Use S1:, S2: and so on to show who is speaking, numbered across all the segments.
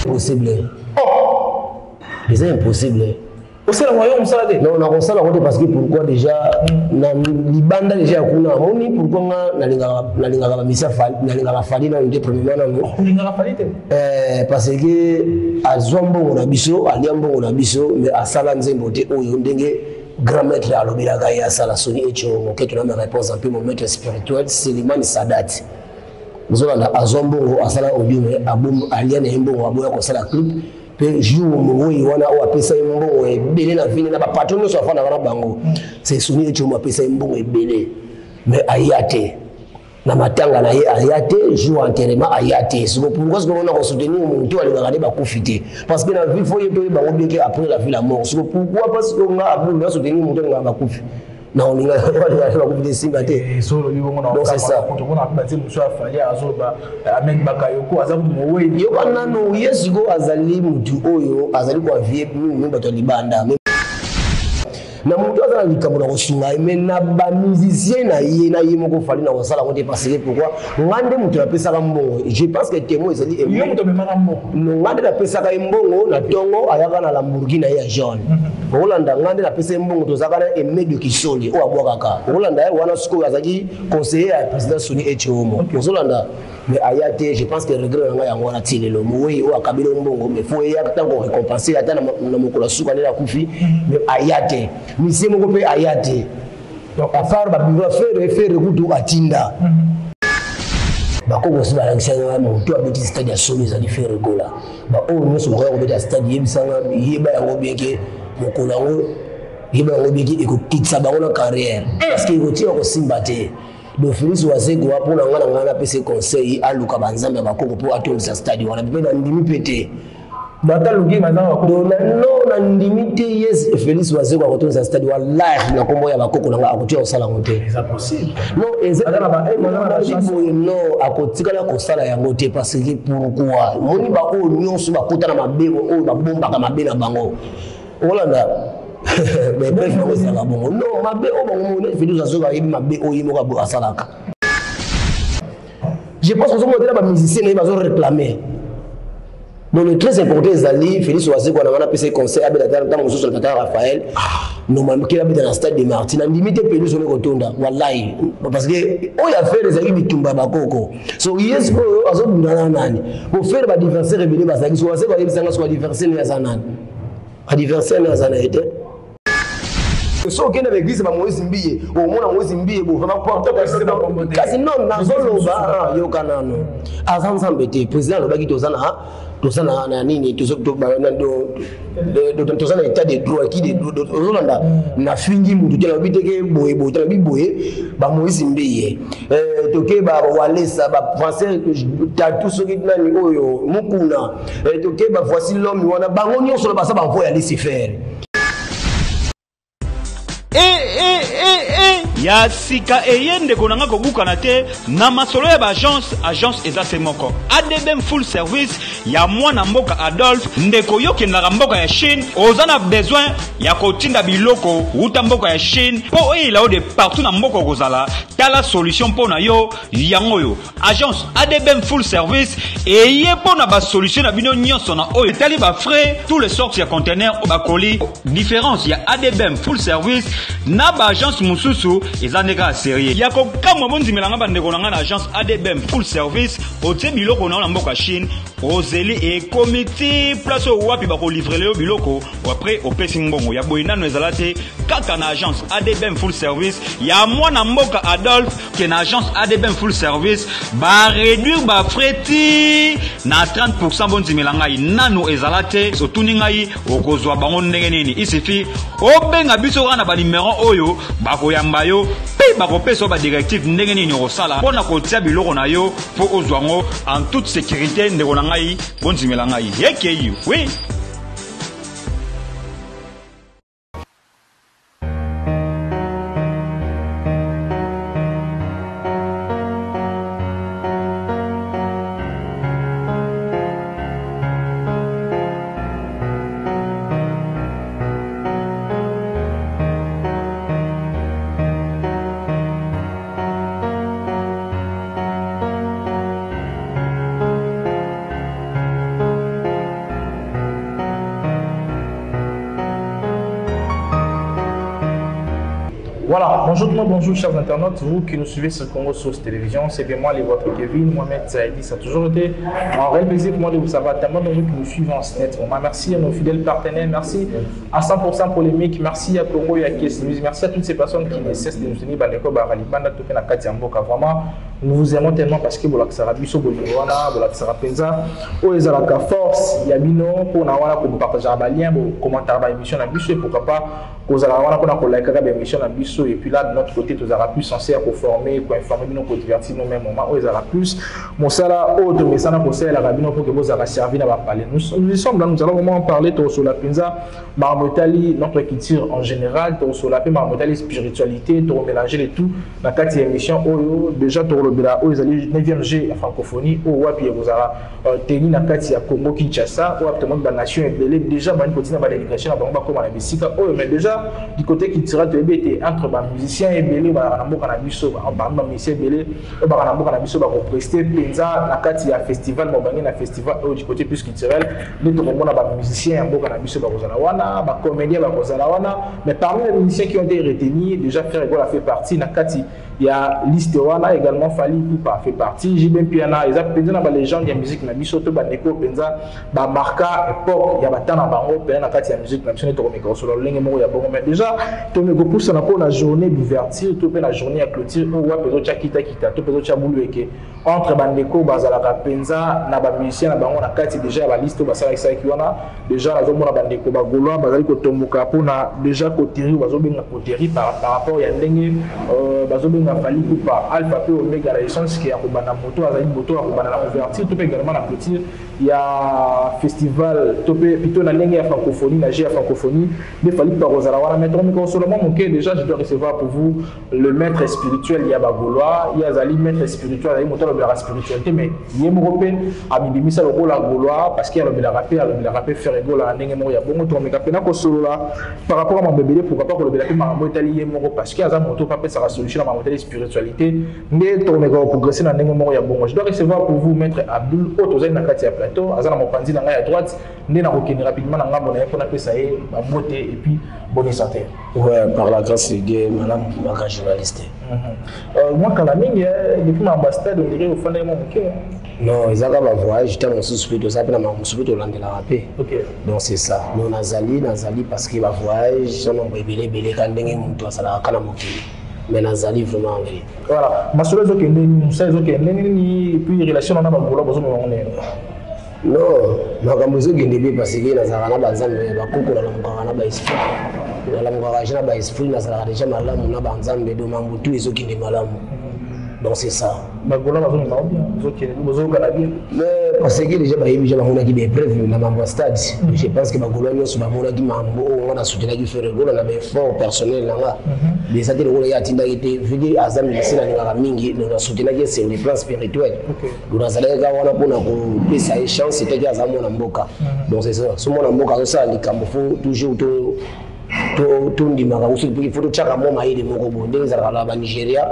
S1: Impossible.
S2: Oh!
S1: C'est impossible.
S2: C'est le royaume ça là.
S1: Non, on a ça parce que pourquoi déjà na libanda déjà kuna moni pourquoi na linga ba misa fali na linga ba fali na ndé premièrement na
S2: linga fali te.
S1: Parce que azombo na biso aliambo na biso mais asala nzembo te oyo ndenge grand maître alobila gaya sala soni echo mo keto na réponse un peu mon maître spirituel Selimani Sadat zolanda azombo asala audio mais abum aliana embo aboya ko sala clip jour où wana o apesa mbongo ebele na vini na ba patron so afana bana bango c'est soni echo mo apesa mbongo ebele mais ayate na matanga na ye ayate jour enterrement ayate c'est pourquoi ce qu'on a ko soutenir mon to ali ngane ba kufite parce que la vie faut yeto bango bien que après la vie la mort c'est pourquoi parce que on a abou soutenir mon to ngaba kufi na on linga ba kufite singate
S2: solo ni bongo na
S1: donc c'est ça
S2: ko to na kubati muso afali azoba amen bakayoko azabu mowe
S1: yo kana no yesu go azali mutu oyo azali kwa vie mu bato libanda na mutu azala likambo na kosunga mais na ba musicien na ye moko fali na kosala ko te parce que pourquoi ngande mutu apesa ka mbongo je pense que témoin ezali
S2: yo mutu memaka mbongo
S1: no ngande apesa ka mbongo na tongo ayaka na Lamborghini ya jaune Rolanda ngande apesa mbongo tozaka na Emedio Kisoli o abwaka Rolanda wana siko azaki conseiller à président Soni Echomo Rolanda mais ayate je pense que regret nga yango na tilelo mowe o akabile mbongo mais faut ya tango récompenser ata na mokolo suka na kufi mais ayate mise moko pe ayate donc à part ba biva faire kutu atinda bakoko sima langisa mo to abeti stade ya Soni za faire gola ba o nyoso ko ko beti stade yebisanga yeba yango bieke mokolo yango yeba yango bieke ekokitsa bango na carrière parce que ekotia ko simbate do Félix Wazego pour na ngana pese conseil aluka banzambe bakoko po atongisa stade wana pe na ndimi pete
S2: bata lugi mazanga
S1: ko no na ndimi te yes Félix Wazego akotongisa stade wa live na kombo ya bakoko na akotia osala ngote
S2: c'est possible
S1: non ezala ba no akotika la kosala yango te parce que pourquoi moni ba o nyonso bakota na mabebo o babomba ka mabena bango olanda mais bref ça va bon non mabe o bon on Félix Wazego ayebi mabe o yimo ka bo asalaka je pense que ce modèle ba musicien ne va réclamer donc le très important ezali Félix Wazego na wana pese conseil abela dans mon sous le patron Raphaël normalement qu'il habite dans le stade de Martin en limite pelu sur le kotonda wallahi parce que o ya faire les amis bitumba bakoko so yes ko azo bundana nani pour faire ba diversaire ebele bazaki so Wazego ayebisanga so diversaire ya zanani adversaire ya zanani était so okende na église ba Moïse Mbiye omona Moïse Mbiye bo vraiment porte kasi non nazoloba yo kanano azanzambe te président lobaki tozana na nini tozana état de droit qui de ozolanda na fingi mutu tela biteke boye tela biboye ba Moïse Mbiye toke ba walesa ba français tatu soki nani oyo mukuna toke ba voici l'homme wana bango nyonso lo basa ba voya laisser faire.
S3: Ya sika eyende konanga kobukana te na masolo ya agence ezate moko ADBM full service ya mwana mboka Adolphe ndeko yokendaka mboka ya Chine ozana besoin ya kotinda biloko uta mboka ya Chine po eyela de partout na mboka kozala tala solution po na yo yango yo agence ADBM full service eye po na ba solution na bino nyonso na oyo tali ba frais tous les sortes ya conteneurs ba colis différence ya ADBM full service na ba agence mususu ezandeka sérieux yako kama bonzi melanga bandeko na agence ADBM full service otie biloko na mboka Chine ozeli et comité place au wapi ba ko livrer le biloko après au pesi mbongo ya boyinano ezalate kaka na agence ADBM full service ya mwana mboka Adolphe ke na agence ADBM full service ba réduire ba frais na 30% bonzi melanga nano ezalate otuni ngai okozwa bango ndenge nini il suffit obenga biso kana ba numéro oyo ba koyamba yo pe ba kopesa ba directive ndenge nini osala pona kotia biloko na yo po ozwango en toute sécurité ndeko na ngai bonzimela ngai yekeyo oui.
S2: Voilà, bonjour chers internautes, vous qui nous suivez sur Congo Source Télévision, c'est bien moi, votre Kevin, Mohamed Zaidi. Ça a toujours été un réel plaisir pour moi de vous savoir, tellement de vous qui nous suivent en net. Merci à nos fidèles partenaires, merci à 100% polémique, merci à Congo et à Kies News, merci à toutes ces personnes qui ne cessent de nous tenir. Vraiment, nous vous aimons tellement parce que vous avez vu sur Bolivana, vous avez Penza, où ils ont la force, il y a Bino, pour nous partager un lien, pour commenter l'émission, et pourquoi pas, vous allez like l'émission, et puis là, de notre côté, nous avons plus censé pour former, pour informer, pour divertir nous mêmes moments, où ils auront plus. Mon salaire, autre, mais ça n'a pas servi pour que vous ayez servi à parler. Nous y sommes là, nous allons vraiment parler sur la Penza, Marmotali, notre culture en général, sur la Marmotali, spiritualité, pour mélanger les tout. Dans la 4e émission, déjà, pour le Béla, où ils allaient 9e G à francophonie, où puis vous avez tenu la 4e Congo Kinshasa, où absolument la nation est belée. Déjà, il continue à l'éducation, comme à la Bessica, mais déjà, du côté qui tira de BT, entre les musiciens et belé, en parlant de musiciens belé, on prester Penza, la 4e festival, un festival du côté plus culturel, les musiciens, comédiens, mais parmi les musiciens qui ont été retenus, déjà Frère Ego a fait partie, il y a Liste Wana également, Fali Poupa fait partie, Jibem Piana, ils ont Penza, les gens de la musique, na bisoto, Neko, Penza, Marca, époque, il y a Batana Bango, Penza, la musique, la musique, mais déjà, tu me repouses la journée d'ouverture, tu peux la journée à clôture, ou tu peux entre Bandeko, Bazalaka, Penza, Naba musicien, Naba on a 4 déjà la liste, Basalaka Kiwana, déjà la zone Bandeko, Bagoloa, Bazaliko Tomuka, déjà Kotiri, Bazobinga Kotiri par rapport à Yandenge, Bazobinga Fali Poupa, Alpha P, Omega, la licence qui est à Kubana Moto, Azali Moto, à Kubana la ouverture, tu peux également la clôture. Il y a festival, plutôt la langue à francophonie, la G à francophonie, mais Fali Parozalawana, mais seulement mon cœur, déjà, je dois recevoir pour vous le maître spirituel, il y a Bagoloa, il y a Zali, maître spirituel, il y a la spiritualité, mais il y a Européen, à Bibimisa, le rôle à Gaulois, parce qu'il y a le rapé, faire égaux, la langue, il y a bon, mais par rapport à mon bébé, pourquoi pas que le bébé m'a italien, parce qu'il y a un moto, pas ça la solution à ma spiritualité, mais tourner pour progresser dans la langue, il y a bon. Je dois recevoir pour vous, maître Abdul, autre Nakatia Plateau, Azana Mopandi, à droite, n'est rapidement, dans la monnaie, pour appeler ça, ma beauté, et puis bonne santé.
S1: Ouais, par la grâce de Dieu, madame, ma journaliste.
S2: Moi, quand la ligne, depuis ma ambassade, on dirait au fond de mon cœur.
S1: Non, ils ont un voyage, j'étais dans mon sous-split, ça s'appelle mon sous-split au land de la rapée. Donc c'est ça. Nous, Nazali parce qu'il va voyage, on a belé, quand on a un salaire, quand on a mais Nazali vraiment en vie.
S2: Voilà. Ma soeur, et puis relation on a besoin
S1: non, makambo ezokende parce que nazalaka na banzambe bakokola na mokaka na baesprit na mokaka na baesprit nazalaka déjà malamu na banzambe do mambutu ezokende malamu. Donc c'est ça.
S2: Mais
S1: parce que déjà déjà bamonaki des preuves na mambo stade. Je pense que bagola nyonso bamonaki mambo on a soutenu qui fait rigolo na effort personnel là. Mais ça te rigolo ya tinda été vu azam lisina ngaka mingi na soutenu qui c'est le plan spirituel. Donc nazalaka wana pona ko pesa chance c'était azam na mboka. Donc c'est ça. Somo na mboka ça likambo faut toujours to ndimaka usipi faut chaka moma ile moko bonde za la Nigeria.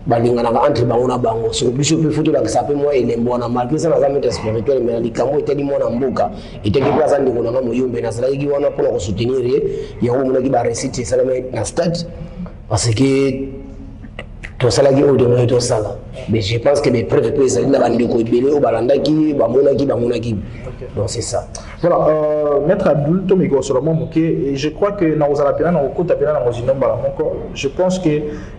S1: Balingana entre bango na bango so biso pe photo la sape moi elembo na malgré ça na maître spirituel mais likambo eteli mona mboka eteli plaza ndiko na moyombe na sala yi wana pour soutenir ya ho mona ki ba réciter ça na stade parce que to sala ki o de to sala mais je pense que les preuves que ça na bandiko ebele o balandaki bamonaki donc c'est ça.
S2: Voilà, maître Abdul Tomiko Solomon Mouké, et je crois que dans les Arapéens, je pense que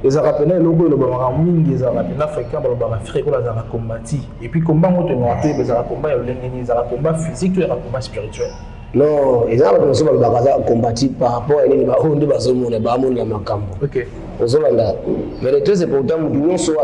S2: les Arapéens, le logo, le Baraming, les Arapéens africains, le Barafrico, les Arakombati, et puis comment on te note les Arakombats, les Arakombats physiques, les Arakombats spirituels.
S1: Non, les Arapéens combattus par rapport à les Bahondi, Bazomo, les Bamon, les Makambo.
S2: Ok.
S1: Mais le truc c'est pourtant que nous sommes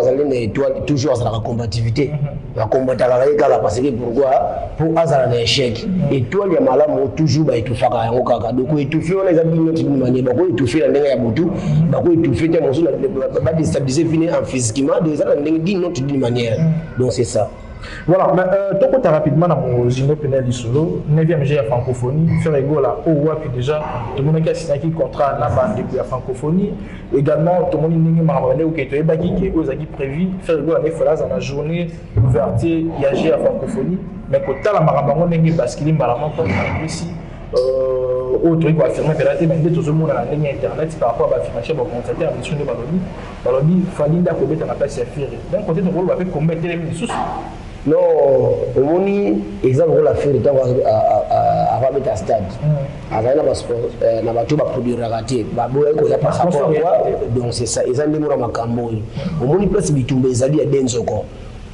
S1: toujours à la combativité. La combativité parce que pourquoi pour Azala l'échec. Étoile ya malamu toujours ba etufaka yango kaka. Donc étouffer on les a mis d'une manière ba ko étouffer la ndenge ya butu, ba ko étouffer te mosu ba déstabiliser finir en physiquement des la ndenge d'une manière. Donc c'est ça.
S2: Voilà, mais tout compte rapidement dans mon Zino Penel du Solo, 9e G à francophonie, faire égaux là, au puis déjà, tout le monde qui a signé un contrat à la bande depuis la francophonie, également, tout le monde qui m'a ramené ou qui est prévu, faire égaux à Nefolas dans la journée d'ouverture, il y a à francophonie, mais quand tu as la marabango, il y a basculer maramon comme ici. autre qui va affirmer peut-être mais tout le monde a la ligne internet par rapport à l'affirmation de commentateur mission de Balobi Falinda ko beta na place ya Ferré d'un côté on va faire combattre les sous
S1: non omoni exemple la Ferré tant avant mettre à stade avant na bato ba produire raté ba boye ko ya passeport donc c'est ça ezali mura makambo omoni place bitumba ezali ya denzoko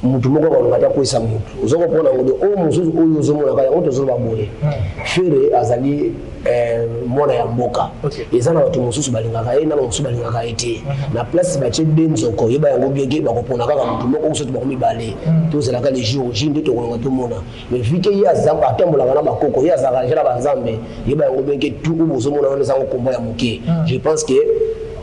S1: mutu moko balongata kwesa mutu ozokopona ngode o mususu oyo ozomona kaya oto zoba boye Ferré azali mwana ya mboka eza na bato mususu balingaka ye na mususu balingaka ye te na place batie denzoko yeba yango bienge bakopona kaka mutu moko soki bakomibale tozelaka les jours nde tokolonga tomona mais vike ye azamba atambolaka na bakoko ye azalaka na banzambe yeba yango bienge tu bozomona wana ezango kombo ya moke je pense que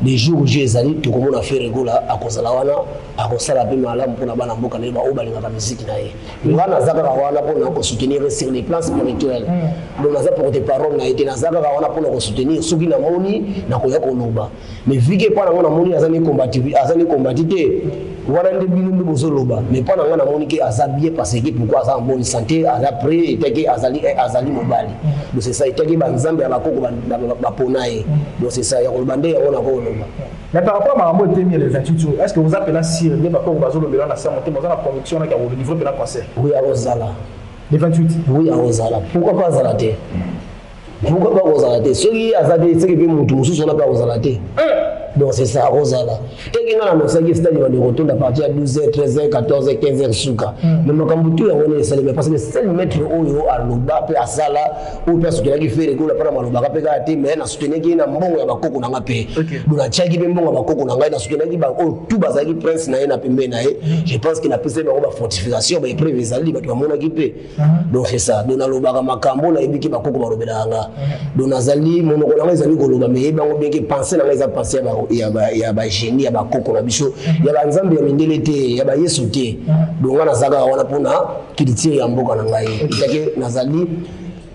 S1: les jours où j'ai allé tout comme on a fait régola à cause de la wana à cause de la bima là pour la bana mboka neba oba linga musique na ye ngana zaka wana pour soutenir sur les plans spirituels donc naza pour tes paroles na été nazaka wana pour soutenir soki na moni na koya koloba mais vike pa na moni azani combatité wana nde bino nde bozoloba mais pas na ngana moni ke azabie parce que pourquoi ça en bonne santé à l'après et que azali mobali donc c'est ça itaki banzambe ya bakoko ba ponaye donc c'est ça ya kolbande ya wana ko.
S2: Mais par rapport à Mambo Témi le 28 jours, est-ce que vous appelez si le Bako Bazolo Bélan a monté dans la conviction qui a au niveau de la concert?
S1: Oui, à Rosala.
S2: Le 28?
S1: Oui, à Rosala. Pourquoi pas Zalaté? Pourquoi pas Rosalaté? Ceux qui ont Zalaté, ceux qui ont Moutou, ceux qui ont pas Rosalaté. Donc c'est ça, Rosala. Et qui a annoncé que c'était de retour à partir de 12h, 13h, 14h, 15h, Souka. Mais le Kamboutou, on est salé, parce que le seul maître Oyo, à Loba, à Sala, ou personne qui fait les coups, la parole, Maloba, mais à soutenir qu'il y a un bon à Bakoko n'a pas payé. Donc à Tchaki, un bon à Bakoko n'a pas soutenir qu'il y a tout Bazaki Prince n'a pas payé. Je pense qu'il a pris une fortification, mais il prévu les alliés, mais mon équipe. Donc c'est ça. Donc à Loba, Makambo, n'a pas Bakoko Barobelanga. Donc Nazali, mon Roland, les amis Goloba, mais il a bien pensé dans les pensées. Il y a ba génie, il y a ba koko na biso, il y a ba nzambe ya mindele te, il y a ba yesu te. Donc on a zaga wana pona kilitiri ya mboka na ngai. Itake nazali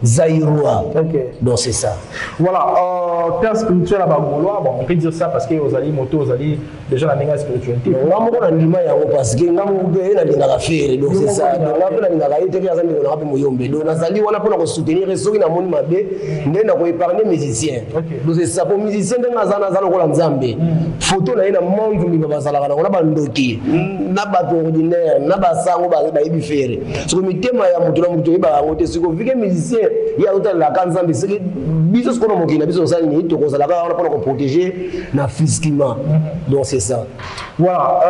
S1: Zaïroua. Donc c'est ça.
S2: Voilà, père spirituel à Bagoloa, bon, on peut dire ça parce que aux alliés moto, aux alliés déjà la méga spiritualité.
S1: On a ndima ya parce que ngamu be na linga faire donc c'est ça. Donc on a linga la ite kaza ndiko na hapo moyombe. Donc nazali wana pona ko soutenir soki na moni mabe ndenda ko épargner musicien. Donc c'est ça pour musicien ndenga zana zana ko la nzambe. Photo na ina monde mi bazala kana ona bandoki. Na bato ordinaire, na basango ba ibi faire. So mitema ya mutu na mutu ba ngote siko vike musicien il y a autant la canzambe c'est que biso ce qu'on a moqué na biso ça ni to ko sala ka on pour protéger na physiquement donc c'est ça.
S2: Voilà,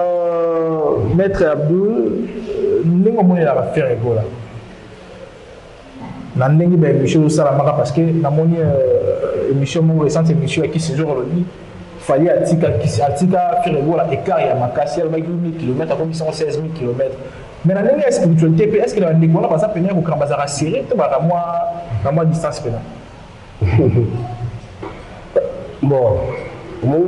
S2: maître Abdou ndingo moni la faire égola na ndingi ba émission ça la maka parce que na moni émission mo récente émission qui ce jour le fallait atika faire égola écart ya makasi ya 1000 km comme 116 000 km. Mais dans la spiritualité, est-ce que les gens vont s'appeler pour qu'on va serrer tout à moi distance pénale?
S1: Bon,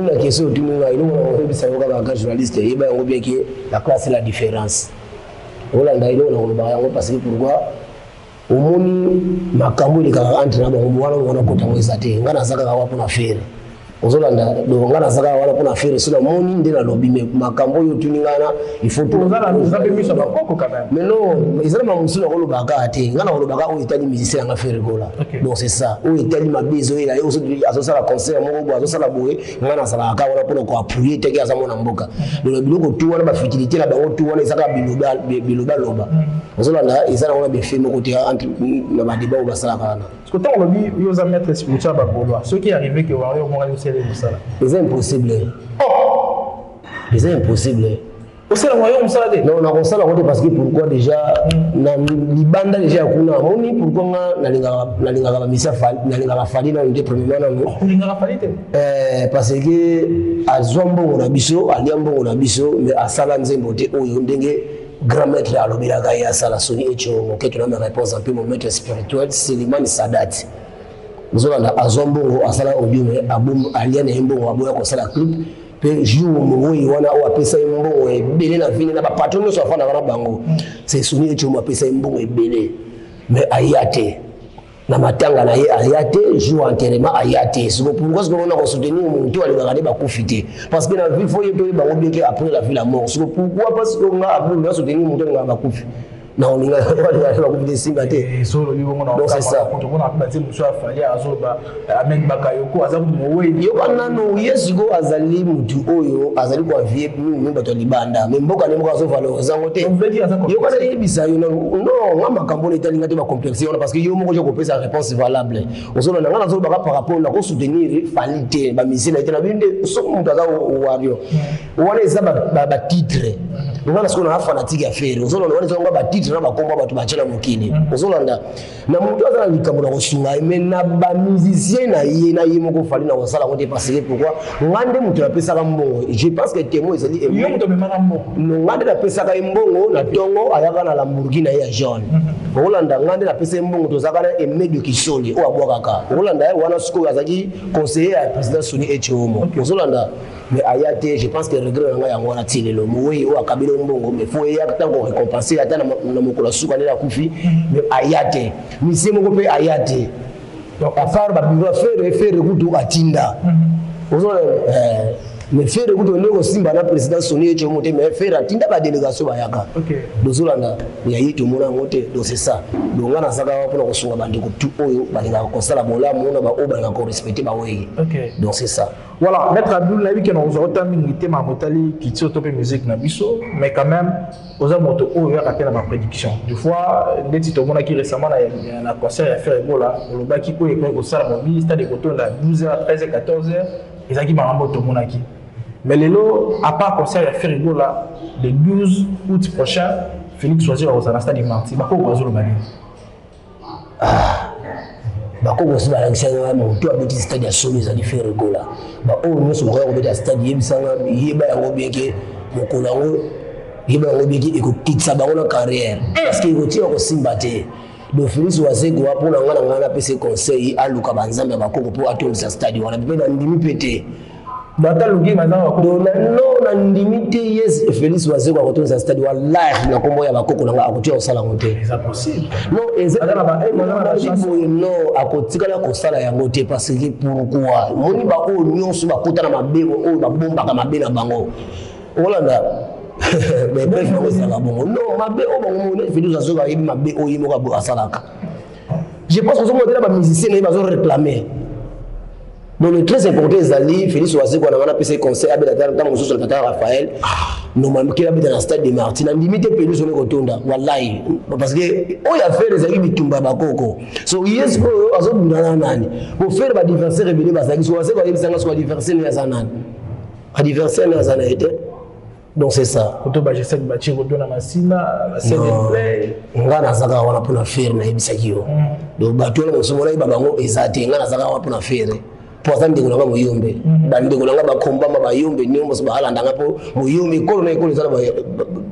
S1: la question du monde, il faut que journaliste, il faut bien que la classe est la différence. On a parce que pourquoi au monde, ma camoufle est entre la bombe, on a côté moisate, on a zaka pour faire. Ozolanda donc ngana saka wala kuna faire sur la moni ndena lobby mais makambo yo tuningana il faut tout
S2: ça nous a permis ça bakoko quand même
S1: mais non ils ont musula ko lobaka ate ngana ko lobaka o itali musicien nga faire gola donc c'est ça o itali mabizo ila yo azosa la concert moko bo azosa la boye ngana sala ka wala kuna ko appuyer teke aza mona mboka donc biloko tu wana ba futilité la bango tu wana saka biloba loba ozolanda izana wana be fait moko te entre na ba débat o basala kana
S2: parce que tant on lobby yo za mettre spirituel ba bolo ce qui est arrivé que wario mo
S1: c'est impossible. C'est impossible.
S2: Aussi la moyen ça là.
S1: Non, on a ça là parce que pourquoi déjà na libanda déjà kuna moni pourquoi na linga ba misa fali na linga ba fali na ndé premièrement na
S2: linga ba fali
S1: parce que azombo na biso aliambo na biso mais asala nzembo te oyo ndenge grand maître alobela kaya sala soni echo moke tuna na réponse un peu mon maître spirituel Selimani Sadat. Zolanda azombo asala audio mais abum aliane mbongo aboya ko sala clip pe jour mo wana o apesa mbongo ebele na vini na ba patron so afana kana bango c'est soni echo mo apesa mbongo ebele mais ayate na matanga na ye ayate jour enterrement ayate c'est pourquoi ce qu'on a soutenir mon to ali regarder ba kufite parce que la vie faut y ba obéir après la vie la mort c'est pourquoi parce que on a abou soutenir mon to nga ba kufi na olinga wala kubide simba te
S2: solo bibo ngona
S1: donc c'est ça
S2: on a pas dit monsieur afali azoba amen bakayoko azabu mowe
S1: yo banano yesugo azali mutu oyo azali kwa vie mu bato libanda mais mboka ne mboka azovaloriser ngo te yo kana yebisa yo non ngama kambo etalinga te ba complexe on parce que yo moko je kopesa réponse valable ozona ngana zo baka par rapport na ko soutenir falite ba misina ete na binde so mutu aza wario wana eza ba titre ngana siko na fanatique affaire ozona wana zo ba titre na ba komba bato bachela mokili ozolanda na mutu azala likambo na kosunga mais na ba musicien na ye moko fali na kosala ngo te parce que pourquoi ngande mutu apesa ka mbongo je pense que témoin ezali
S2: yo mutu memaka mbongo
S1: ngande na pesa ka mbongo na tongo ayaka na Lamborghini ya jaune ozolanda ngande na pesa mbongo tozaka na Aimé de Kisoli o abwaka ozolanda wana siko azaki conseiller ya président Soni Echomo ozolanda mais ayate je pense que regret nga yango na tilelo moyi o akabilo mbongo mais faut ya tango récompenser ata na mokolo suka nela kufi mais ayate misi moko pe ayate donc à part ba biva faire kutu atinda ozona mais faire kutu ndeko simba na président Soni Echomo te mais faire atinda ba délégation bayaka dozolanda ya yitu mona ngote donc c'est ça donc ngana saka pona kosunga bandeko tu oyo balinga kosala bolamu na ba oba ko respecter ba weyi donc c'est ça.
S2: Voilà, Maître Abdoul Nabi qui nous a autant milité ma motali qui tire top musique na biso, mais quand même aux amoto o ya rappel ma prédiction. Des fois des titres mona qui récemment na concert ya faire ebola, le baki ko ko sala mo stade de Coton là 12h 13h 14h, ezaki ba moto mona qui. Mais lelo à part concert ya faire ebola le 12 août prochain, Félix choisir au stade de Marty, ba ko ko bali.
S1: Bako si balangisa mo to abeti stade ya Soni za faire gola ba o nyoso ko ko beti stade yebisanga yeba yango bieke mokolo yango yeba yango bieke ekokitisa bango na carrière parce que ikotia ko simba te do Félix Wazego apo na ngana pese conseil aluka banzambe bakoko po atonisa stade wana pe na ndimi pete
S2: bata lugi mazanga ko
S1: no na ndimi te yes Félix Wazego akotonisa stade wa live na kombo ya bakoko na akotia osala ngote
S2: c'est possible
S1: non ezala ba non akotikala kosala yango te parce que pourquoi moni ba o nyonso bakota na mabebo o babomba ka mabena bango olanda mais bref no sala bongo non mabe o bongo ne Félix Wazego ayebi mabe o yimo ka bo asalaka je pense que somo tela ba musicien na bazo réclamer. Donc le très important ezali Félix Wazego na ngana pese conseil abela tata mosusu na tata Raphaël normalement qu'il habite dans le stade de Martin na limite pelu sur le kotonda wallahi parce que o ya faire ezali bitumba bakoko so yes ko azo bundana nani pour faire ba diversaire rebele bazaki so Wazego yebisanga so diversaire ya zanani a diversaire ya zanana était donc c'est ça
S2: koto ba je sais ba chi koto na masina ba scène play
S1: ngana saka wana pona faire na yebisaki yo donc bato na mosumo na babango ezate ngana saka wana pona faire pour ça ndeko nanga moyombe bandeko nanga bakomba mabayombe nyombo so bahalanda ngapo moyombe kolo na ekolo zala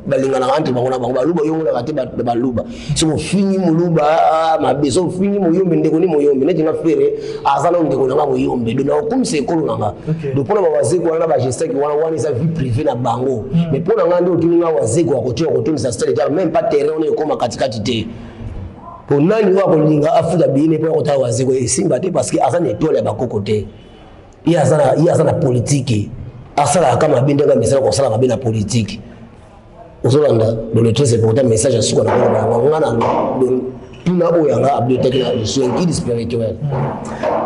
S1: balingana entre bango na bango baluba yombo na kati baluba so fini muluba mabe so fini moyombe ndeko ni moyombe neti nga fere azala ndeko nanga moyombe do na okumisa ekolo nanga do pona Wazego wana ba geste ki wana isa vie privée na bango mais pona ngande otuninga Wazego akotia kotumisa stade car même pas terrain on ekoma katikati te. Pour nani wa kolinga afuta bine pour kota Wazego esimba te parce que azana étoile ya bakoko te il y a na politique asala kama binde nga message ko sala na politique ozolanda dans le très important message à suko na ngana tuna oyanga Abdoul Tekina sur un guide spirituel.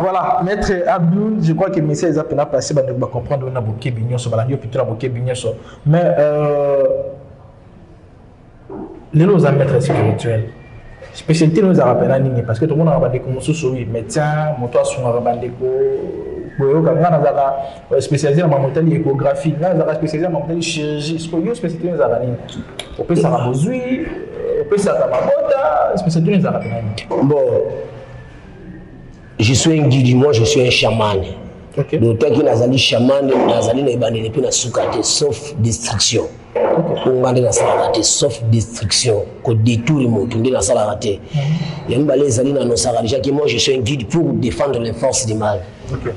S2: Voilà, Maître Abdoul, je crois que le message a bien placé pour comprendre na boké bignon so balandio plutôt na boké bignon so mais les nos maîtres spirituels spécialité nous a rappelé nini parce que tout le monde a rappelé comme sous oui médecin moto son rappelé ko boyo kanga na zaka spécialisé en matériel échographie na zaka spécialisé en matériel chirurgie ce que yo spécialité nous a rappelé on peut ça rabozui on peut ça mabota spécialité nous a rappelé
S1: bon je suis un guide moi je suis un chaman
S2: OK
S1: donc tant qu'il nazali chaman nazali na ibandele pe na sukate sauf destruction ngande na salate sauf destruction ko détruire moto ndina salate yamba les alina no sala déjà que moi je suis un guide pour défendre les forces du mal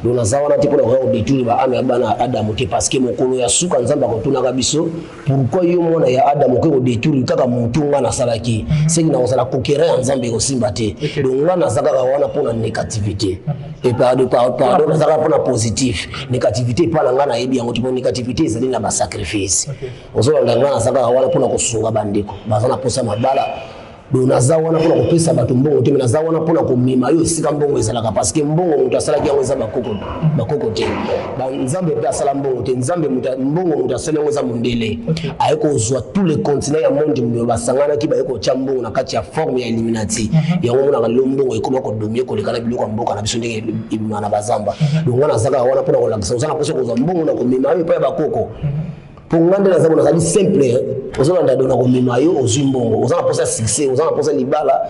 S1: donc naza wana te mpona koya kodétruire baame ya bana adamu te parce que mokolo ya suka nzambe akotunaka biso pourquoi yo mwana ya adamu okoki kodétruire kaka motu nga nasalaki seki na kozala kokera ya nzambe ekosimba te donc nga naza kaka wana mpona négativité et pardon naza kaka mpona positif négativité epa na nga nayebi yango te mpo négativité ezali na basacrifice ozolanda nga naza kaka wana mpona kosunga bandeko baza na posa mabala donc naza wana mpona kopesa bato mbongo te me naza wana mpona komema yo esika mbongo ezalaka parce que mbongo moto asalaki yango eza bakoko te nzambe mpe asala mbongo te nzambe mbongo moto asala yango eza mondele aye kozwa tous les continents ya monde moyo basanganaki baye kotya mbongo na kati ya forme ya illuminati yango monaka lelo mbongo ekoma kodomie koleka na biloko ya mboka na biso ndenge ebima na bazamba donc nga nazaka wana mpona kolakisa oza na mposo kozwa mbongo na komema yo epai ya bakoko pour nga nde nazango nazali simple ozolanda do na komema yo ozwi mbongo oza na posa succès oza na posa libala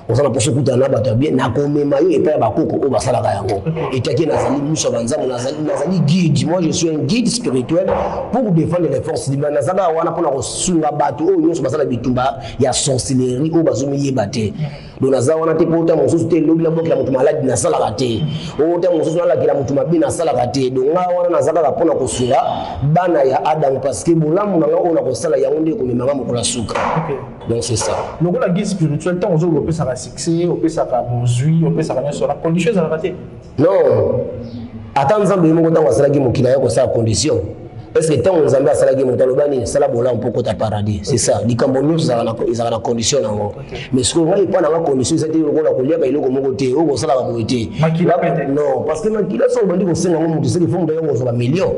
S1: oza na posa okutana na bato ya bien na komema yo epai ya bakoko oyo basalaka yango etaki nazali miso ya banzambo nazali guide moi je suis un guide spirituel pour défendre les forces libala nazalaka wana mpona kosunga bato oyo nyonso basala bitumba ya sorcellerie oyo bazomiyeba te donc naza wana te mpo ota mosusu te elobi nabokela moto maladi nasalaka te ota mosusu nalakela moto mabe nasalaka te donc nga wana naza kaka mpona kosunga bana ya adamu parce que bolamu na nga oyo na kosala yango nde ekomemanga mokolo ya suka donc c'est ça
S2: lokola guide spirituel ntango ozoloba opesaka succès opesaka bozwi opesaka nyonso na condition ezalaka te non ata nzambe ye moko ntango asalaki mokili aye kosala condition est-ce que ntango nzambe asalaki moto aloba nini sala bolamu mpo kota paradis c'est ça likambo nyonso ezalaka na condition nango mais soki ngai epa nanga condition eza te lokola koliaka eloko moko te oyo kosalaka boye te non parce que makila so obandi kosenga ngo moto seki fo moto ayo kozwa bamillion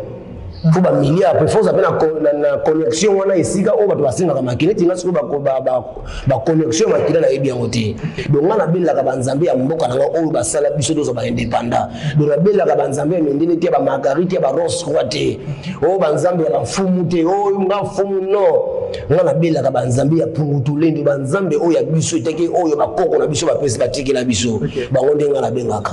S2: faut ba milliard pe faut appena na connexion wana esika o bato basingaka makine tinga siko ba connexion makina na yebi yango te donc nga na belaka banzambe ya mboka nanga oyo basala biso dozo ba indépendant donc na belaka banzambe ya mendele te ba margarite ba rose roi te o banzambe ya bafumu te o nga fumu no nga na belaka banzambe ya pungutulendo banzambe oyo ya biso eteke oyo bakoko na biso bapesi batikela biso bango nde nga na bengaka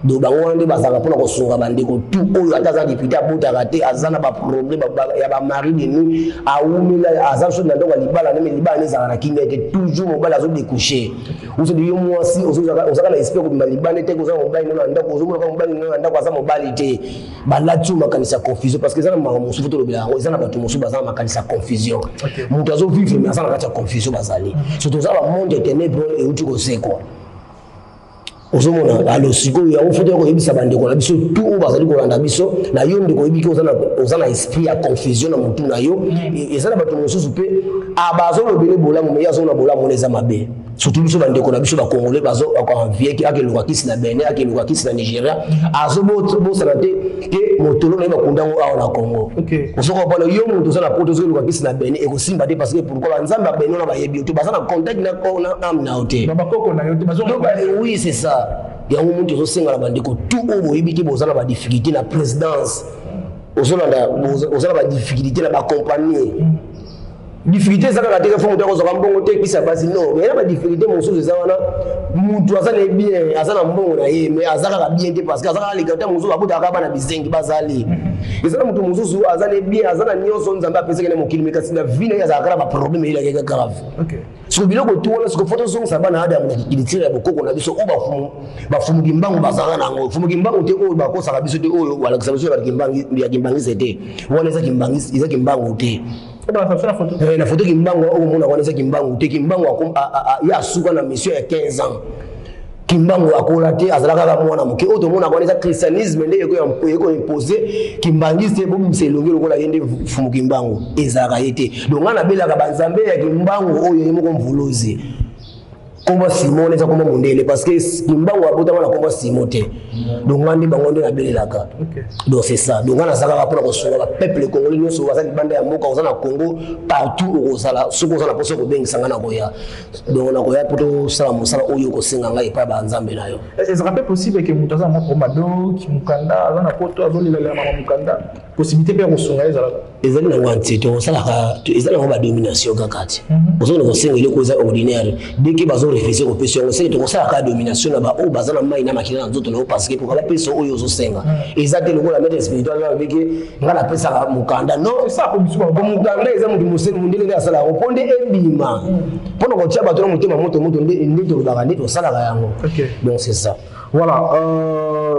S2: donc bango wana nde bazalaka mpona kosunga bandeko tu oyo ata aza député abotaka te aza na baproblème ya bamari de nuit awumela aza so na ndoko ya libala ndenge libala ezalaka na kimia te toujours mobali azodécouche osodi yo mwasi ozaka na esprit kobima libala te kozala mobali nano na ndako ozomonaka mobali nano na ndako aza mobali te balati oyo makanisa ya confusion parce que eza na makambo mosusu tolobela yango eza na bato mosusu baza na makanisa ya confusion moto azovivre mais aza na kati ya confusion bazali surtout oza bamonde ténèbre euti kosekwa ozomona alo sikoyo yango foto koyebisa bandeko na biso tu oyo bazali kolanda biso na yo ndeko oyebiki oza na esprit ya confusion na motu na yo eza na bato mosusu mpe bazolobele bolamu me ye azomona bolamu wana eza mabe surtout biso bandeko na biso bakongolais bazoanvieki akeluka kisi na benin akeluka kisi na nigeria azobosana te ke motolo na ye bakundango awa na congo osokopana yo moto oza na poto ozokeluka kisi na benin ekosimba te parce que pourquoi banzambe ya benin wana bayebi yo te baza na contact na ame na yo te oui c'est ça yango moto ozosenga na bandeko tu oyo boyebiki boza na badifficulté na présidence oza na badifficulté na bacompagnie difficulté ezaka te fo moto akozwaka mbongo te ekisa basi non mais na badifficulté mosusu eza wana moto aza na bien aza na mbongo na ye mais aza kaka bien te parce que aza kaka leka te mosusu abotaka bana bizengi bazali eza na moto mosusu aza na bien aza na nyonso nzambe apesaki na mokili me kasi na vie na ye azalaka na baproblème eyelakeka grave siko biloko tu wana siko foto ozongisa bana adamu na kikilitire ya bokoko na biso oyo bafumuki mbangu bazalaka nango fumuki mbangu te oyo bakosaka biso te oyo balakisa biso ya kimbangisi te wana eza kimbangu te na foto kimbangu okomona wana eza kimbangu te kimbangu ye asuka na mission ya 15 ans kimbangu akola te azalaka kaka mwana moke oyo tomona wana eza christianisme nde ekoimpose kimbangisi te bobimisa elongi lokola ye nde fumu kimbangu ezalaka ye te donc nga nabelaka banzambe ya kimbangu oyo ye moko mvuluzi komba Simon eza komba mondele parce que kimbangu abotama na komba Simon te donc ngandi bango nde nabelelaka donc c'est ça donc ngana saka pour kosunga ba peuple congolais nyonso baza libanda ya mboka oza na Congo partout ozala soko oza na poso kobengisa ngana koya donc na koya poto sala mosala oyo kosenga ngai pa ba nzambe na yo est-ce que possible que mutu aza moko mado ki mukanda aza na poto azolela mama mukanda possibilité pe kosunga
S1: ezali na ngwanti to osala ezali na ba domination kakati ozona kosenga ile koza ordinaire dès que bazo réfléchir opération on sait to sala ka domination na ba o bazana mai na makina na nzoto na parce que pour la peso oyo ozosenga ezate lokola maître spirituel na beke ngala pesa mukanda non ça ko biso ko mukanda eza mutu museni mundele ya sala oponde ebima pona ko tia bato na mutema moto nde to bakande to sala ka yango donc c'est ça
S2: Voilà,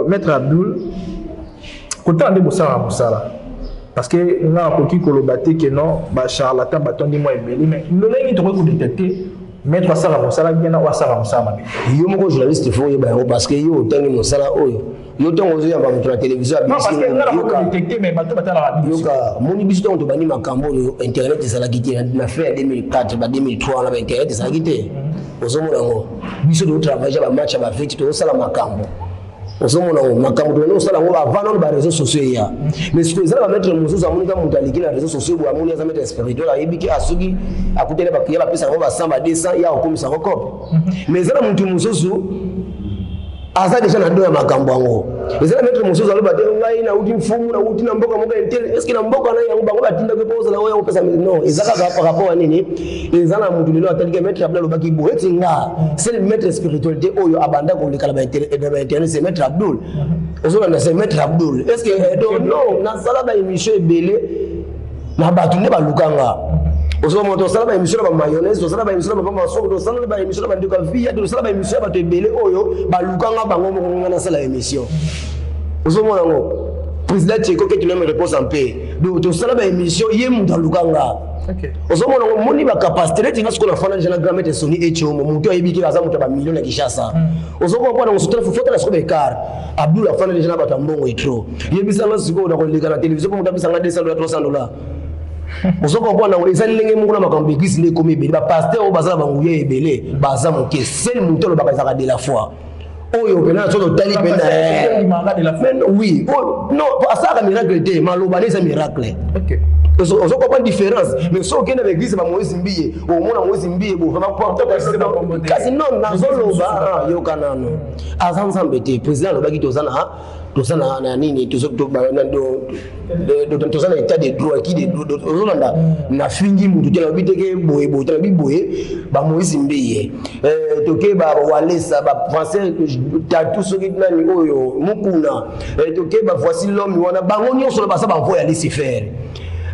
S2: Maître Abdoul, quand on dit Moussala, parce que nous avons compris que le bâti que non, charlatan, bâton dit moi, mais nous avons détecté. Maître Sala Moussala, bien à Sala Moussala.
S1: Yo, mon journaliste, il faut parce que yo, tant que Moussala, yo, tant que yo, la télévision,
S2: non, parce que nous avons détecté, mais bateau battu la radio.
S1: Mon émission, on bani Makambo, Internet, ça l'a quitté, on a fait en 2004, 2003, on a Internet, ça l'a quitté. Aux hommes, on a travaillé à match, à la fête, tout ça, la Makambo. Aux hommes, on a Makambo, on a avant les réseaux sociaux. Mais ce que ça va mettre les choses à mon état, on a les réseaux sociaux, ou à mon état, mettre spirituel, à Ebiki, à Sugi, à côté de la Bakia, à Pisa, on va 100 à 200, il y a comme ça encore. Mais ça, mon tout, aza déjà na doya makambo yango ezala mettre mususu aloba te ngai na uti mfumu na uti na mboka moka intel est-ce que na mboka na yango bango batinda ke poza la oyo pesa non ezaka par rapport à nini ezala mutu lelo atalike mettre abla lobaki bo etinga c'est le maître spiritualité oyo abanda ko lekala ba internet c'est Maître Abdoul ozo na c'est Maître Abdoul est-ce que non na sala ba émission ebele na batu ne balukanga ozo moto sala ba émission ba mayonnaise sala ba émission ba mama soko sala ba émission ba ndika via sala ba émission ba tebele oyo balukanga bango mo na sala émission ozo mona ngo président Tcheko que tu me réponse en paix donc sala ba émission ye mu dalukanga OK ozo mona ngo moni ba capacité tinga siko na fana jana grammaire soni echo mo muto ayibiki aza muto ba million na Kishasa ozo ko bona ngosutela foto la siko be car Abdoul afana jana ba tambongo etro yebisa na siko na ko leka na télévision ko mutabisa nga $200 $300 Osoko kwa na ezali lenge mungu na makambo église ne comme ebele ba pasteur o bazala banguye ebele baza moke seul mutolo bakazaka de la foi oyo pena so tali pena oui non asaka miracle te maloba ne miracle OK osoko pas différence mais so kena l'église ba Moïse Mbiye o mona Moïse Mbiye bo vraiment porte kasi non na zoloba yo kanano azanza mbete président lobaki tozana na nini tozana état de droit qui de ozolanda na fingi mutu tela biteke boye tela biboye ba Moïse Mbiye toke ba walesa ba français tatu soki nani oyo mukuna toke ba voici l'homme wana bango nyonso ba sa ba voya laisser faire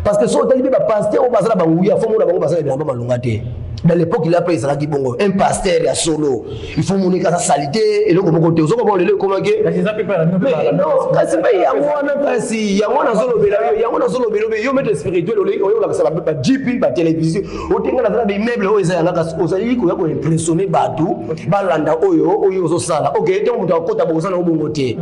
S1: parce que so talibe ba pasteur o bazala banguya fo mona bango bazala bilamba malunga te dans l'époque il a pris ça qui bongo un pasteur ya solo il faut monika sa salité et le comme côté zo ko le comment que non kasi ba ya mona kasi ya mona solo belo yo mettre spirituel oyo la ça ba GP ba télévision o tenga na za des meubles o eza ngaka ozali ko ya ko impressionner batu balanda oyo zo sala OK donc muta kota bo sana obongo te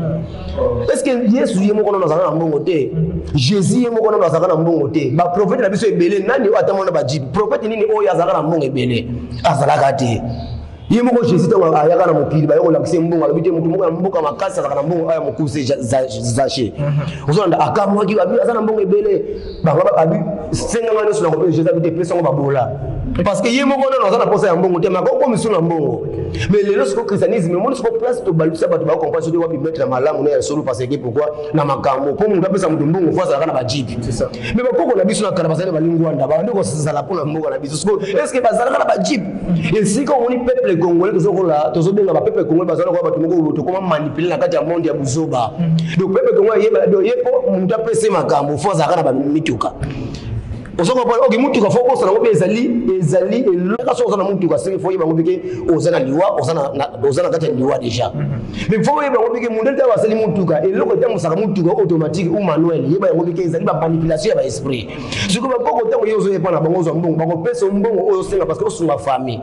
S1: est-ce que Yesu yemo kono na za na mbongo te Jésus yemo kono na za na mbongo te ba prophète na biso ebele nani o atamona ba GP prophète nini oyo azaka na mbongo bele azalaka te yemo ko Jésus to ayaka na mokili ba yoko lakise mbongo alobite mutu moko na mboka makasi azaka na mbongo aya mokuse zache ozonda akamwaki abi azana mbongo ebele bangaba abi senga ngane sona ko Jésus abite pesa ngo babola parce que yemo ko na azana posa ya mbongo te makoko misuna mbongo mais le reste du christianisme mon siko place to balisa bato ba comprendre de wapi mettre malamu na ya solo parce que pourquoi na makambo po mundu apesa mutu mbongo fasa kana ba jipi c'est ça mais bakoko na biso na kana basale balingo anda ba ndiko sala pona mbongo na biso est-ce que bazala kana ba jipi et si ko oni peuple congolais tozo benga ba peuple congolais bazala ko bato moko to comment manipuler na kati ya monde ya buzoba donc peuple congolais yepo mundu apesa makambo fasa kana ba mituka osoko pa oki mutuka fo ko sana ngo ezali elaka so sana mutuka senge fo yeba ngo bike ozana liwa ozana kati liwa déjà mais fo yeba ngo bike mundu ta wasali mutuka eloko ta musaka mutuka automatique ou manuel yeba ngo bike ezali ba manipulation ya ba esprit siko ba koko ta yozo yepa na bango zo mbongo bako pesa mbongo oyo senga parce que osunga famille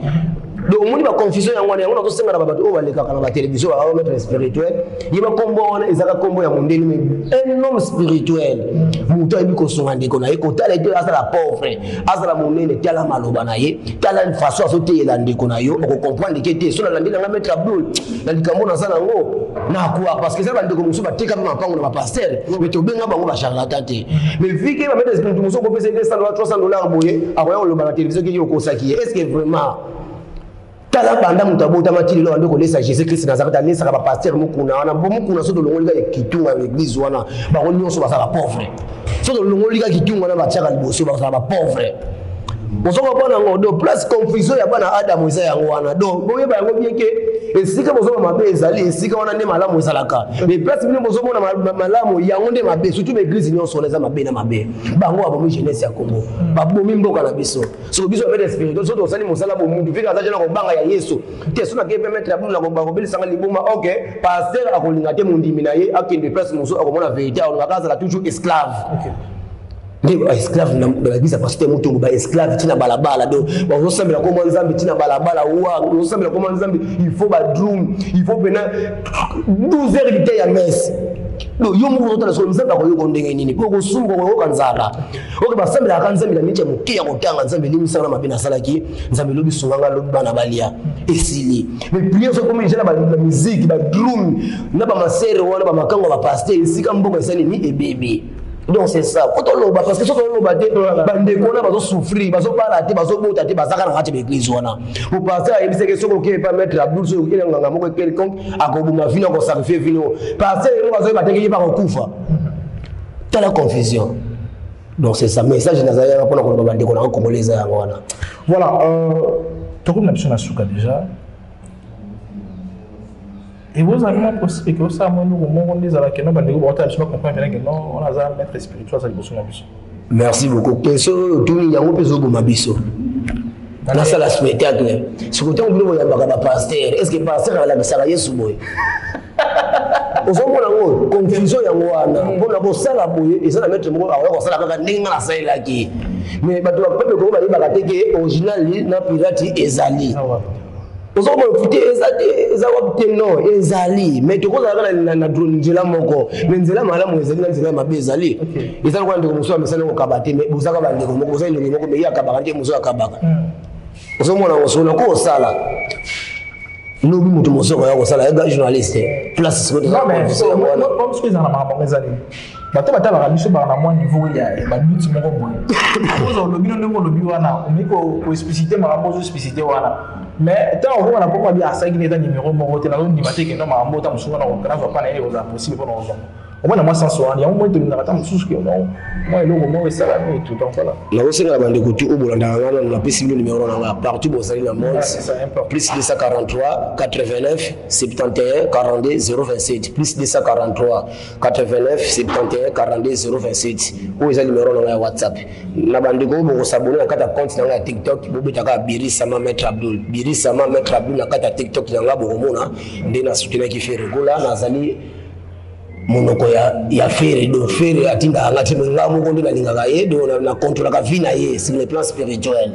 S1: donc moni ba confusion ya ngwana yango to senga na bato o baleka kana ba télévision ba mettre spirituel yeba kombo wana ezaka kombo ya mondeli mais un homme spirituel muto ayi ko sunga ndeko na eko tala ite asala pauvre asala monene tala maloba na ye tala une façon asote la ndeko na yo ko comprendre que te so na landela nga Maître Abdoul na likambo na sana ngo na kwa parce que ça ba ndeko muso ba tika na pango na ba pasteur mais to benga bango ba charlatan te mais vu que ba mettre spirituel muso ko pesa $200 boye akoya lo ba na télévision ki yo ko saki est-ce que vraiment tala banda mutabota matili lo ndeko lesa Jésus Christ Nazareth lesa ka ba pasteur mukuna wana mukuna so do longolika kitunga l'église wana ba ngoni so ba sala pauvre so do longolika kitunga na ba tshaka liboso ba sala ba pauvre Bozo ko bana ngodo plus confusion ya bana Adam eza yango wana. Donc boye ba yango bien que esika bozo mabe ezali esika wana nde malamu ezalaka. Mais plus bino bozo mona malamu yango nde mabe surtout be église nyonso leza mabe na mabe. Bango abomi jeunesse ya Congo. Ba bomi mboka na biso. So biso ba spirituel so to sali mosala bo mundu fika azaje na ko banga ya Yesu. Te so na ke permettre abuna ko bango beli sanga libuma OK pasteur akolinga te mundimi na ye akende place moso akomona vérité on ngakaza la toujours esclave. OK. Ndeba esclave na bagisa pasteur mutungu ba esclave tina balabala do bazosambela ko mwanzambi tina balabala wa bazosambela ko mwanzambi il faut ba drum il faut bena 12 heures de ya messe do yo mu zotala so nzamba ko yoko ndenge nini ko kusumbo ko kanzala oke basambela kanzambi la miche mukia ko tanga nzambi limisana mabina salaki nzambi lobi sunganga lobi bana balia esili mais prier so comme jela ba musique ba drum na ba masere wana ba makango ba pasteur isika mbongo esani ni ebebe. Donc c'est ça. Quand on l'a parce que si on l'a dit, bande qu'on a besoin souffrir, besoin pas la besoin bout, besoin ça quand on a été église wana. Pour passer à église que ce qu'on peut pas mettre la bourse ou quelqu'un nganga moko quelconque à ko buma vino ko sacrifier vino. Passer on va se battre qui par kufa. T'as la confusion. Donc c'est ça message nazaya pour qu'on bande qu'on a congolais ya wana.
S2: Voilà tu comme l'option à souka déjà. Et vous avez même possible que ça moi nous on dit à la que non bande ko bota je comprends bien que non on a ça maître spirituel ça liboso na biso.
S1: Merci beaucoup. Question tout yango peso boma biso. Dans ça la spectacle. Ce que on veut yamba ba pasteur. Est-ce que pasteur ala bisala Yesu boy? Ozomona ngo confusion yango wana. Bona bo sala boye et ça la mettre mo awa ko sala kaka ndinga na saila ki. Mais bato ba pepe ko ba yeba kateke original na pirate ezali. Ozomona futi ezali non ezali mais to ko za na drone njela moko mais nzela malamu ezali na nzela mabe ezali. Ezali kwa ndeko muso amesana ko kabate mais bozaka ba ndeko moko za ndeko moko mais ya kabaka nte muso akabaka. Ozomona ngosona ko sala. Nous mutu mosoko ya ko sala ya journaliste place ce que
S2: non mais comme ce que ça na mama ezali. Bato batala biso ba na moi niveau ya ba but moko boye. Ozo lobino ndeko lobi wana omiko ko expliciter makambo zo expliciter wana. Mais tant on va pas dire à ça qu'il est dans numéro moko te na lo ni mateke no makambo ta musunga na ko kana pas na ile ko za possible pour nous. Au moins moi sans soin il y a un moment de n'ata mususu que non moi le moment est ça et tout donc voilà.
S1: La osenga bande ko tu obolanda ngana na pesi le numéro na partout bo sali na monde plus 243 89 71 42 027 plus 243 89 71 42 027 ou eza numéro na WhatsApp na bande ko bo s'abonner na kata compte na TikTok bo betaka Birisama Maître Abdul Birisama Maître Abdul na kata TikTok na bo mona ndena soutenir ki fait regola na zali monoko ya fere do fere atinda ngati ngamu kondo na linga ye do na contrôle ka vina ye sur le plan spirituel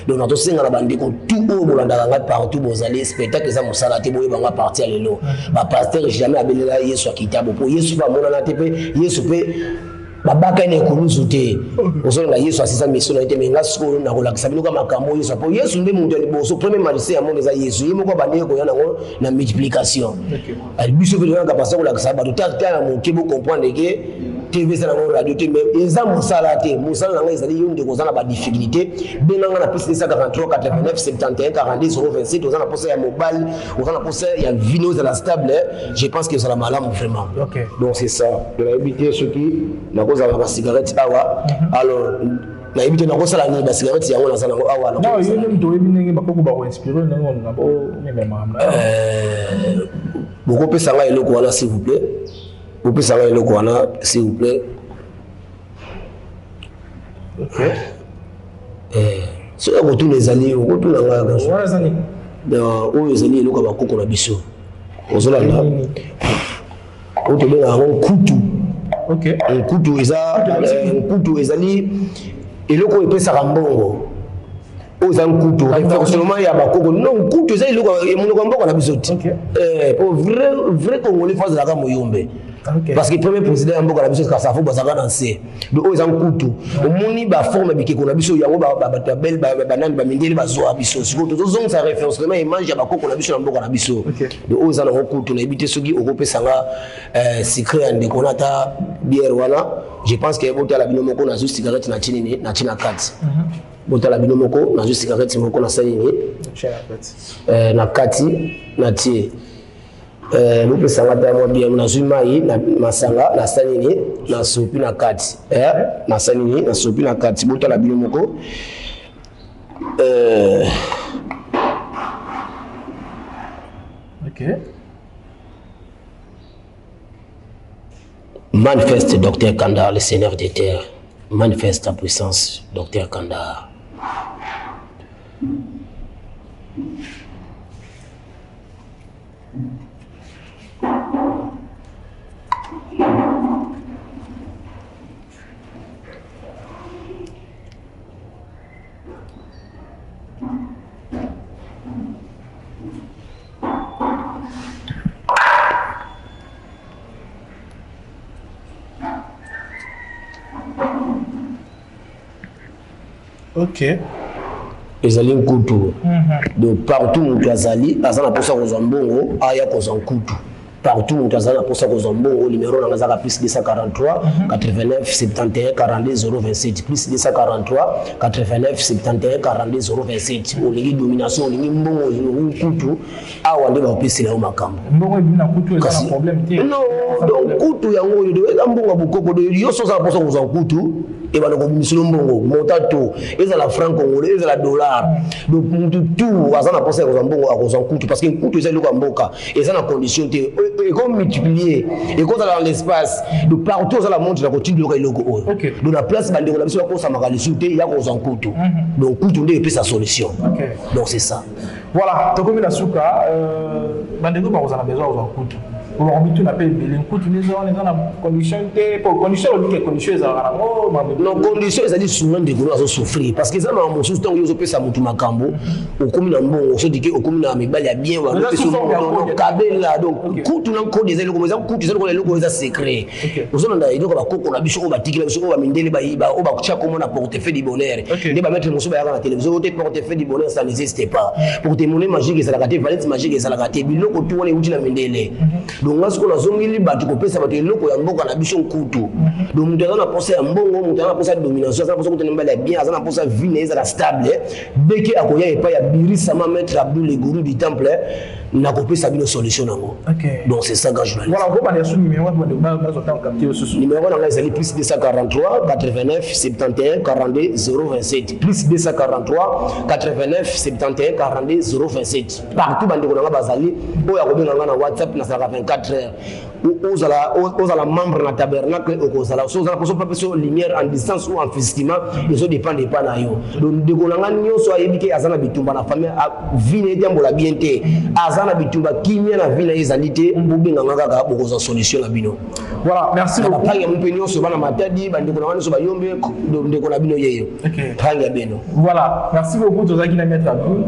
S1: donc na to senga na bandeko tout o bolanda ngati partout bozali spectacle za musala te boye banga partir lelo ba pasteur jamais abelela Yesu akitabo po Yesu ba mona na tepe Yesu pe babaka ne kuluzu te ozo na Yesu asisa mission na te menga siko na kolakisa biluka makambo Yesu po Yesu nde mundu liboso premier magicien ya monde za Yesu yimo ko bandeko yana ngo na multiplication ali biso pe na kapasa kolakisa ba tata mo kebo comprendre que TV ça na radio te mais eza musala te musala nga ezali yonde ko zana ba difficulté benanga na plus de 143 89 71 42 027 ozana posa ya mobile ozana posa ya vino za la stable je pense que ça la malamu vraiment donc c'est ça de la éviter ce qui na koza ba cigarette awa alors na éviter na kosa la ni ba cigarette yango na zana awa
S2: non yo même to ebinenge bakoko ba ko inspirer nango na bo même mamna
S1: beaucoup pesa nga eloko wana s'il vous plaît. Vous pouvez savoir le Kouana, s'il vous plaît.
S2: Ok.
S1: Si vous avez les alliés, vous avez les alliés.
S2: Vous avez
S1: les alliés, vous avez les alliés. Vous avez les alliés. Vous avez les alliés.
S2: Ok.
S1: Un couteau, les alliés. Et le coup, il peut s'arrambongo. Aux un couteau, seulement il y a pas couteau. Non, couteau, c'est le coup, il y a mon combat, on a besoin. Pour vrai Congolais, face à la Moyombe. Parce que le premier président de la Biso, ça faut que danser. Donc, ils ont coutu. Au moni, ba forme de qu'on a biso, yango ba bel banane ba mindeli ba zoa biso. Si vous avez sa référence, vraiment il mange ba koko na biso na mboka na biso. Donc, ils ont coutu na ibité soki okope sanga secret ande konata bière wana. Je pense que bota la binomoko na juste cigarette na chini na china kati. Bota la binomoko na juste cigarette moko na salini. Na kati na tie. Nous pesanga tamo bien na zumai na masanga na sanini na sopi na kati na sanini na sopi na kati bota la binomoko
S2: Ok.
S1: Manifeste Docteur Kandar, le Seigneur des terres. Manifeste ta puissance, Docteur Kandar.
S2: Ok.
S1: Ezali nkutu. Donc partout où tu azali, azana posa ko zambongo, aya ko zankutu. Partout où tu azana posa ko zambongo, numéro na ngazaka plus 243 89 71 42 027 plus 243 89 71 42 027. Olingi domination, olingi mbongo, olingi nkutu, awa nde ba pesi la makambo.
S2: Mbongo bina nkutu ezana problème te.
S1: Non, donc nkutu yango yo eza mbongo bukoko de yo so za posa ko zankutu. Et bien, le mbongo, montato, et la franc congolais, et la dollar. Donc, tout, à ça, on a pensé à Kozambongo, à Kozankutu, parce qu'un coût, c'est le Kamboka, et ça, la condition, et comme multiplier, et quand on a dans l'espace, de partout, ça, la montre, la continue de logo. Donc, la place, on a besoin de Samaralisute, il y a Kozankutu. Donc, Kutu, on a sa solution. Donc, c'est ça.
S2: Voilà, donc, comme il a souka, on a besoin de Kozankutu. Pour l'orbitu, on appelle les coups, les gens, conditions, pour conditions, on dit que conditions,
S1: non, conditions, c'est-à-dire souvent des gros à souffrir. Parce que ça, dans mon sous temps, ils ont fait ça, mon macambo, au commun, on se dit qu'au commun, mais il y a bien, on a fait ce câble là. Donc, coup, tout le monde, des élèves, coup, tu sais, les locaux, c'est secret. Nous avons dit qu'on a vu sur la tique, on va miner les baillis, on va checker comment on a portefeuille du bonheur. On va mettre le morceau à la télévision, on portefeuille du bonheur, ça n'existe pas. Pour tes monnaies magiques, ça l'a gâté, valette magique, ça l'a gâté, bilot, tout le monde est utile à donc là ce qu'on a zongili batu ko pesa batu eloko ya mboka na biso nkutu donc mutu azana penser ya mbongo mutu azana penser ya domination azana penser ko tenemba la bien azana penser vie na ezala stable beke akoya epa ya birisa ma maître Abdou le gourou du temple na ko pesa bino solution nango. Donc c'est ça grand journaliste.
S2: Voilà, on va aller sur numéro de
S1: numéro na ezali plus 243 89 71 42 027 plus 243 89 71 42 027 partout bandeko na bazali oya ko benga na WhatsApp na 24 heures aux la membre na tabernacle aux ala aux ala poso pas sur lumière en distance ou en festival ils dépend des pana yo donc de kolanga nyonso ayebike azana bitumba na famille vine diambola bienté azana bitumba kimia na vile ezalité mbubenga ngaka bokoza solution la bino.
S2: Voilà, merci beaucoup.
S1: Panga mpenyo so bana matadi bandeko na wana so bayombe ndeko na bino yeyo. Panga beno.
S2: Voilà, merci beaucoup tozaki na mettre Abdou.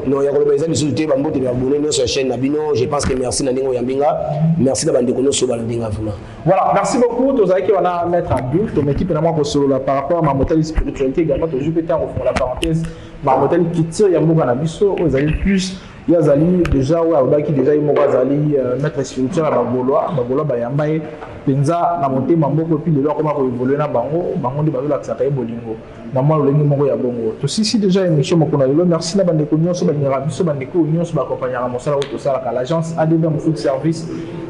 S1: Non, ya koloba ezali soluté ba mbote ba abonné no sur chaîne na bino. Je pense que merci Nandingo Yambinga. Merci d'abandonner nos sobalandinga vraiment.
S2: Voilà, merci beaucoup. Tous ceux qui vont mettre en but, ton équipe est vraiment solo là par rapport à ma modèle spiritualité également. Toujours peut-être on fond la parenthèse. Ma modèle qui tire Yambo Ganabiso, aux alliés plus. Il y a Zali déjà ou à qui déjà il m'a Zali mettre spirituel à Bagoloa Bayambaye. Penza na monté Mambo puis de leur comment évoluer na Bango, Bango de Bazola Tsakaye Bolingo. Maman le Mongo ya Bongo. Tout si déjà émission mon connaît. Merci la bande de cognon sur Banirabiso, bande de cognon sur accompagner à mon salaire au salaire à l'agence ADB Food Service.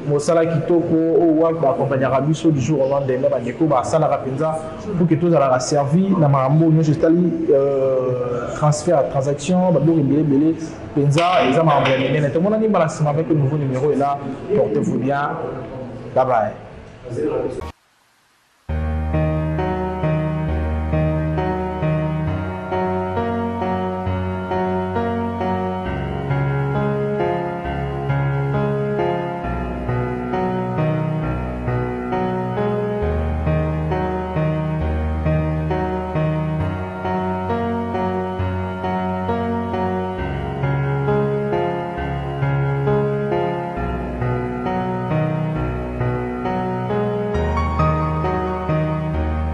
S2: Mon salaire qui toko au WAC accompagner à Rabiso du jour au lendemain bande de co ba salaire à Penza pour que tout ça la servi na Mambo nous juste transfert à transaction, ba belé Penza ils ont envoyé tout le monde a dit balance avec le nouveau numéro et là portez-vous bien. Bye bye.